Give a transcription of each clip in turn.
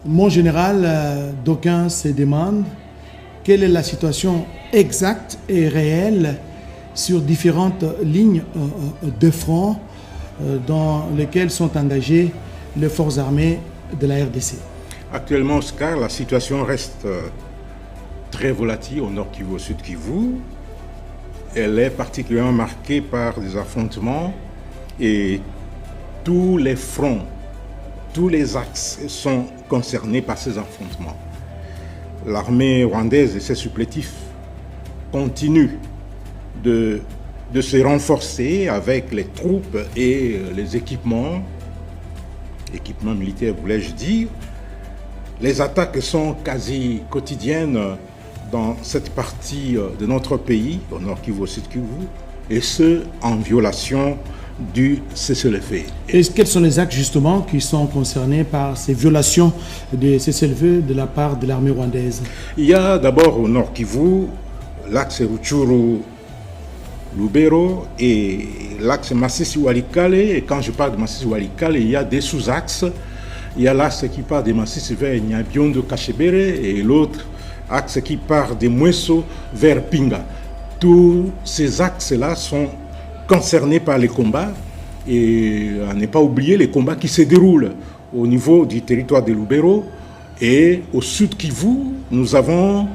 Mon général, d'aucuns se demandent quelle est la situation exacte et réelle sur différentes lignes de front dans lesquelles sont engagées les forces armées de la RDC. Actuellement, Oscar, la situation reste très volatile au nord Kivu, au sud Kivu. Elle est particulièrement marquée par des affrontements et tous les fronts, tous les axes sont concernés par ces affrontements. L'armée rwandaise et ses supplétifs continuent de se renforcer avec les troupes et les équipements militaires, voulais-je dire. Les attaques sont quasi quotidiennes dans cette partie de notre pays, au nord Kivu, au sud Kivu, et ce, en violation du cessez-le-feu. Et quels sont les actes justement qui sont concernés par ces violations de cessez-le-feu de la part de l'armée rwandaise? Il y a d'abord au nord Kivu l'axe Rutshuru-Lubero et l'axe Masisi-Walikale. Et quand je parle de Masisi-Walikale, il y a des sous-axes. Il y a l'axe qui part de Masisi vers Nyabiondo-Kachebere et l'autre axe qui part de Mweso vers Pinga. Tous ces axes-là sont concernés par les combats et à ne pas oublier les combats qui se déroulent au niveau du territoire de Lubero et au sud Kivu. Nous avons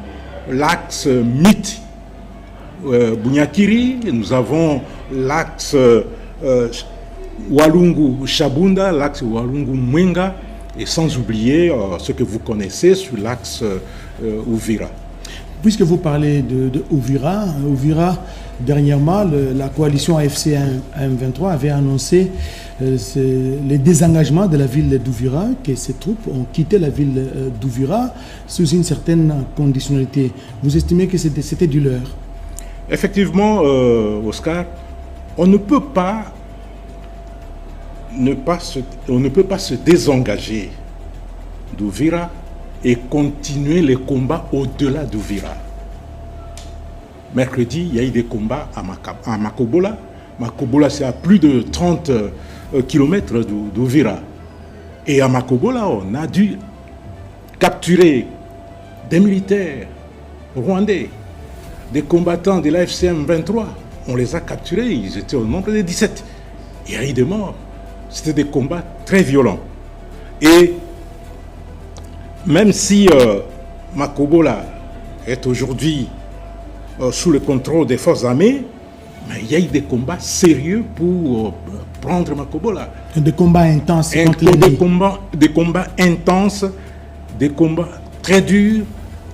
l'axe Miti Bunyakiri, nous avons l'axe Walungu Shabunda, l'axe Walungu Mwenga et sans oublier ce que vous connaissez sur l'axe Uvira. Puisque vous parlez de Uvira, dernièrement, la coalition AFC M23 avait annoncé le désengagement de la ville d'Uvira, que ses troupes ont quitté la ville d'Uvira sous une certaine conditionnalité. Vous estimez que c'était du leurre? Effectivement, Oscar, on ne peut pas se désengager d'Uvira et continuer les combats au-delà d'Uvira. Mercredi, il y a eu des combats à Makobola. Makobola, c'est à plus de 30 km d'Uvira. Et à Makobola, on a dû capturer des militaires rwandais, des combattants de l'AFCM 23. On les a capturés, ils étaient au nombre de 17. Il y a eu des morts. C'était des combats très violents. Et même si Makobola est aujourd'hui sous le contrôle des forces armées, mais il y a eu des combats sérieux pour prendre Makobola. Des combats intenses. Des combats intenses, des combats très durs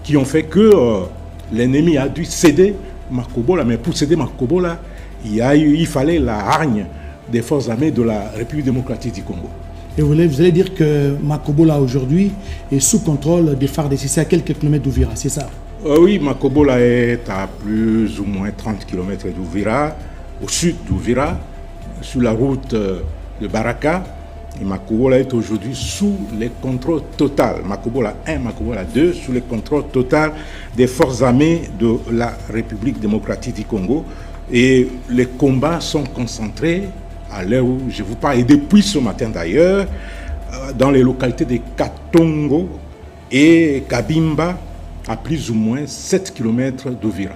qui ont fait que l'ennemi a dû céder Makobola. Mais pour céder Makobola, il fallait la hargne des forces armées de la République démocratique du Congo. Et vous allez dire que Makobola aujourd'hui est sous contrôle des FARDC, à quelques kilomètres d'Uvira, c'est ça? Oui, Makobola est à plus ou moins 30 km d'Uvira, au sud d'Uvira, sur la route de Baraka. Et Makobola est aujourd'hui sous le contrôle total, Makobola 1, Makobola 2, sous le contrôle total des forces armées de la République démocratique du Congo. Et les combats sont concentrés à l'heure où je vous parle, et depuis ce matin d'ailleurs, dans les localités de Katongo et Kabimba, à plus ou moins 7 km d'Uvira.